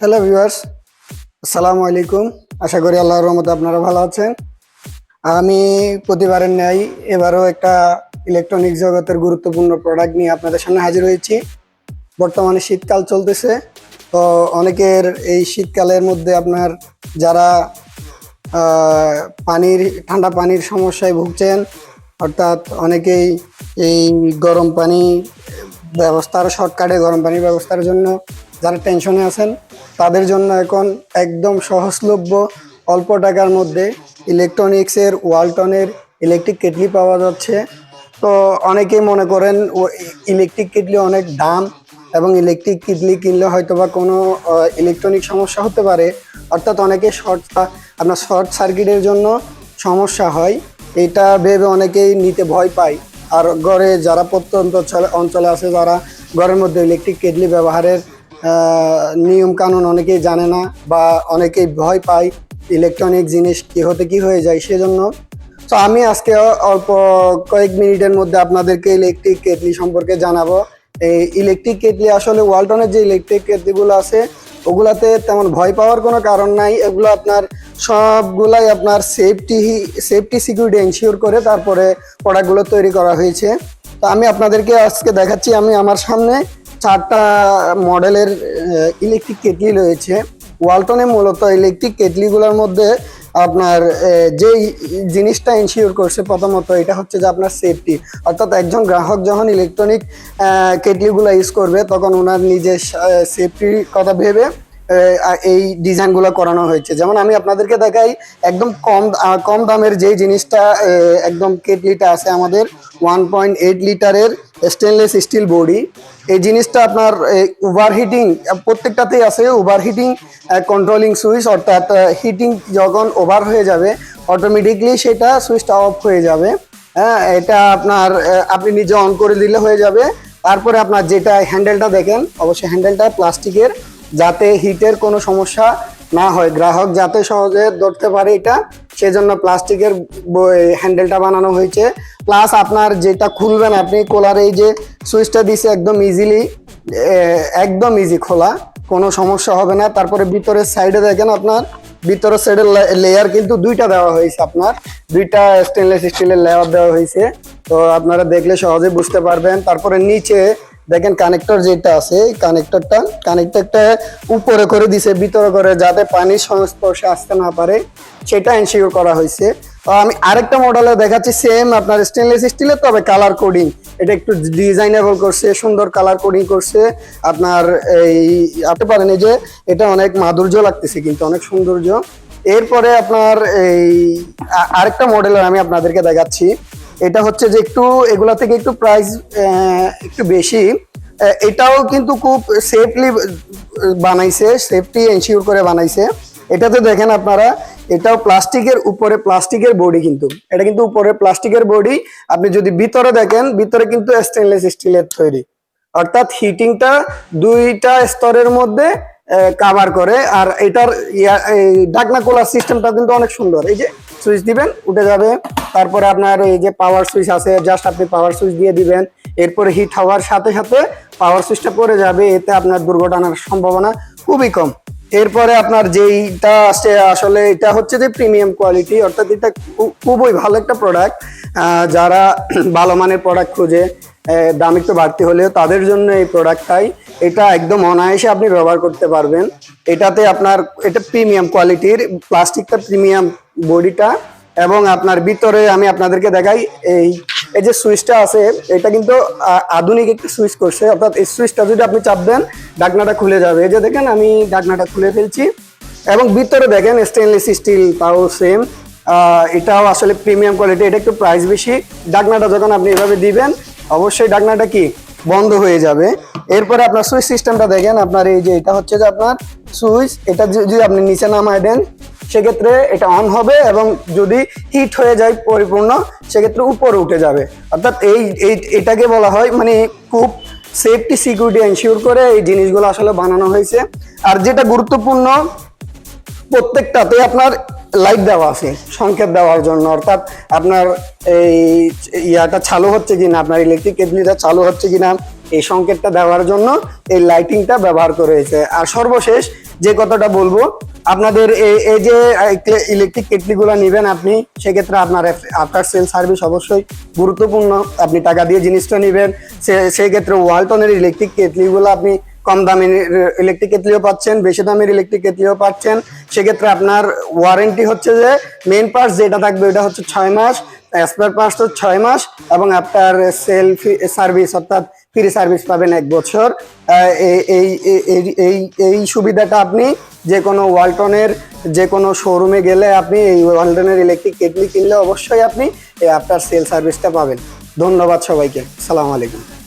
Hello viewers, আসসালামু আলাইকুম। আশা করি আল্লাহর রহমতে আপনারা ভালো আছেন। আমি প্রতিবারের ন্যায় এবারও একটা ইলেকট্রনিক জগতের গুরুত্বপূর্ণ প্রোডাক্ট নিয়ে আপনাদের সামনে হাজির হয়েছি। বর্তমানে শীতকাল চলতেছে, তো অনেকের এই শীতকালের মধ্যে আপনার যারা আহ, ঠান্ডা পানির সমস্যায় ভুগছেন, অর্থাৎ অনেকেই এই গরম পানি ব্যবস্থার শর্টকাটে গরম পানির ব্যবস্থার জন্য যারা টেনশনে আছেন, তাদের জন্য এখন একদম সহজলভ্য অল্প টাকার মধ্যে ইলেকট্রনিক্সের ওয়ালটনের ইলেকট্রিক কেটলি পাওয়া যাচ্ছে। তো অনেকেই মনে করেন ইলেকট্রিক কেটলি অনেক দাম এবং ইলেকট্রিক কেটলি কিনলে হয়তো বা কোনো ইলেকট্রনিক সমস্যা হতে পারে, অর্থাৎ অনেকে আপনার শর্ট সার্কিটের জন্য সমস্যা হয়। এটা ভেবে অনেকেই নিতে ভয় পায়। আর ঘরে যারা প্রত্যন্ত অঞ্চলে আছে, যারা ঘরের মধ্যে ইলেকট্রিক কেটলি ব্যবহারের নিয়ম কানুন অনেকেই জানে না বা অনেকেই ভয় পায় ইলেকট্রনিক জিনিস কি হতে কি হয়ে যায়, সেজন্য তো আমি আজকে অল্প কয়েক মিনিটের মধ্যে আপনাদেরকে ইলেকট্রিক কেটলি সম্পর্কে জানাবো। এই ইলেকট্রিক কেটলি আসলে ওয়ালটনের যে ইলেকট্রিক কেটলিগুলো আছে, ওগুলাতে তেমন ভয় পাওয়ার কোনো কারণ নাই। এগুলো আপনার সবগুলাই আপনার সেফটি সিকিউরিটি এনশিওর করে তারপরে প্রোডাক্টগুলো তৈরি করা হয়েছে। তো আমি আপনাদেরকে আজকে দেখাচ্ছি, আমি আমার সামনে 4টা মডেলের ইলেকট্রিক কেটলি রয়েছে। ওয়ালটনে মূলত ইলেকট্রিক কেটলিগুলোর মধ্যে আপনার যেই জিনিসটা ইনশিওর করছে প্রথমত, এটা হচ্ছে যে আপনার সেফটি। অর্থাৎ একজন গ্রাহক যখন ইলেকট্রনিক কেটলিগুলো ইউজ করবে, তখন ওনার নিজের সেফটির কথা ভেবে এই ডিজাইনগুলো করানো হয়েছে। যেমন আমি আপনাদেরকে দেখাই, একদম কম দামের যেই জিনিসটা, একদম কেটলিটা আছে আমাদের 1.8 লিটারের স্টেনলেস স্টিল বডি। এই জিনিসটা আপনার ওভারহিটিং প্রত্যেকটাতেই আছে, ওভারহিটিং কন্ট্রোলিং সুইচ, অর্থাৎ হিটিং যখন ওভার হয়ে যাবে অটোমেটিকলি সেটা সুইচটা অফ হয়ে যাবে। হ্যাঁ, এটা আপনার আপনি নিজে অন করে দিলে হয়ে যাবে। তারপরে আপনার যেটা হ্যান্ডেলটা দেখেন, অবশ্যই হ্যান্ডেলটা প্লাস্টিকের, যাতে হিটের কোনো সমস্যা না হয়, গ্রাহক যাতে সহজে ধরতে পারে এটা, সেজন্য প্লাস্টিকের হ্যান্ডেলটা বানানো হয়েছে। প্লাস আপনার যেটা খুলবেন, আপনি খোলার এই যে সুইচটা দিছে একদম ইজি খোলা, কোনো সমস্যা হবে না। তারপরে ভিতরের সাইডে দেখেন, আপনার ভিতরের সাইডের লেয়ার কিন্তু দুইটা দেওয়া হয়েছে, আপনার দুইটা স্টেনলেস স্টিলের লেয়ার দেওয়া হয়েছে, তো আপনারা দেখলে সহজে বুঝতে পারবেন। তারপরে নিচে দেখেন কানেক্টর যেটা আছে, কানেক্টরটা উপরে করে দিছে, ভিতরে করে, যাতে পানির সংস্পর্শে আসতে না পারে, সেটা এনশিওর করা হয়েছে। আমি আরেকটা মডেলে দেখাচ্ছি, সেম আপনার স্টেনলেস স্টিলের, তবে কালার কোডিং এটা একটু ডিজাইনেবল করছে, সুন্দর কালার কোডিং করছে। আপনার এই আপনি পারেন এই যে এটা অনেক মাধুর্য লাগতেছে, কিন্তু অনেক সৌন্দর্য। এরপরে আপনার এই আরেকটা মডেলের আমি আপনাদেরকে দেখাচ্ছি। এটা হচ্ছে যে একটু এগুলা থেকে একটু প্রাইস একটু বেশি। এটাও কিন্তু খুব সেফলি বানাইছে, সেফটি এনশিওর করে বানাইছে। এটাতে দেখেন আপনারা, এটাও প্লাস্টিকের উপরে প্লাস্টিকের বডি, কিন্তু এটা কিন্তু উপরে প্লাস্টিকের বডি। আপনি যদি ভিতরে দেখেন, ভিতরে কিন্তু স্টেনলেস স্টিলের তৈরি, অর্থাৎ হিটিংটা দুইটা স্তরের মধ্যে কাভার করে। আর এটার ঢাকনা খোলার সিস্টেমটা কিন্তু অনেক সুন্দর। এই যে সুইচ দিবেন, উঠে যাবে। তারপরে আপনার এই যে পাওয়ার সুইচ আছে, জাস্ট আপনি পাওয়ার সুইচ দিয়ে দিবেন, এরপরে হিট হওয়ার সাথে সাথে পাওয়ার সুইচটা পড়ে যাবে, এতে আপনার দুর্ঘটনার সম্ভাবনা খুবই কম। এরপরে আপনার যেইটা আসছে, আসলে এটা হচ্ছে যে প্রিমিয়াম কোয়ালিটি, অর্থাৎ এটা খুবই ভালো একটা প্রোডাক্ট। যারা ভালো মানের প্রোডাক্ট খুঁজে, দাম একটু বাড়তি হলেও তাদের জন্য এই প্রোডাক্টটাই, এটা একদম অনায়াসে আপনি ব্যবহার করতে পারবেন। এটাতে আপনার এটা প্রিমিয়াম কোয়ালিটির, প্লাস্টিকটা প্রিমিয়াম, বডিটা, এবং আপনার ভিতরে আমি আপনাদেরকে দেখাই, এই এই যে সুইচটা আছে, এটা কিন্তু আধুনিক একটা সুইচ করছে, অর্থাৎ এই সুইচটা যদি আপনি চাপ দেন, ঢাকনাটা খুলে যাবে। এই যে দেখেন, আমি ঢাকনাটা খুলে ফেলছি, এবং ভিতরে দেখেন স্টেনলেস স্টিল, তাও সেম। এটাও আসলে প্রিমিয়াম কোয়ালিটি, এটা একটু প্রাইস বেশি। ঢাকনাটা যখন আপনি এভাবে দিবেন, অবশ্যই ঢাকনাটা কি বন্ধ হয়ে যাবে। এরপরে আপনার সুইচ সিস্টেমটা দেখেন, আপনার এই যে এটা হচ্ছে যে আপনার সুইচ, এটা যদি আপনি নিচে নামায় দেন, সেক্ষেত্রে এটা অন হবে, এবং যদি হিট হয়ে যায় পরিপূর্ণ, সেক্ষেত্রে উপরে উঠে যাবে। অর্থাৎ এটাকে বলা হয়, মানে খুব সেফটি সিকিউরিটি এনশিওর করে এই জিনিসগুলো আসলে বানানো হয়েছে। আর যেটা গুরুত্বপূর্ণ, প্রত্যেকটাতে আপনার লাইট দেওয়া আছে সংকেত দেওয়ার জন্য, অর্থাৎ আপনার এই ইয়াটা চালু হচ্ছে কিনা, আপনার ইলেকট্রিক কেটলিটা চালু হচ্ছে কিনা, এই সংকেতটা দেওয়ার জন্য এই লাইটিংটা ব্যবহার করা হয়েছে। আর সর্বশেষ যে কথাটা বলবো, আপনাদের এই যে ইলেকট্রিক কেটলিগুলো নেবেন আপনি, সেক্ষেত্রে আপনার আফটার সেল সার্ভিস অবশ্যই গুরুত্বপূর্ণ। আপনি টাকা দিয়ে জিনিসটা নেবেন, সেই ক্ষেত্রে ওয়ালটনের ইলেকট্রিক কেটলিগুলো আপনি কম দামের ইলেকট্রিক কেটলিও পাচ্ছেন, বেশি দামের ইলেকট্রিক কেটলিও পাচ্ছেন। সেক্ষেত্রে আপনার ওয়ারেন্টি হচ্ছে যে মেইন পার্টস যেটা থাকবে ওটা হচ্ছে 6 মাস, স্পেয়ার পার্টস তো 6 মাস, এবং আপনার সেল সার্ভিস অর্থাৎ ফ্রি সার্ভিস পাবেন 1 বছর। এই এই এই এই এই সুবিধাটা আপনি যে কোনো ওয়ালটনের যে কোনো শোরুমে গেলে আপনি এই ওয়ালটনের ইলেকট্রিক কেটলি কিনলে অবশ্যই আপনি এই আফটার সেল সার্ভিসটা পাবেন। ধন্যবাদ সবাইকে, আসসালামু আলাইকুম।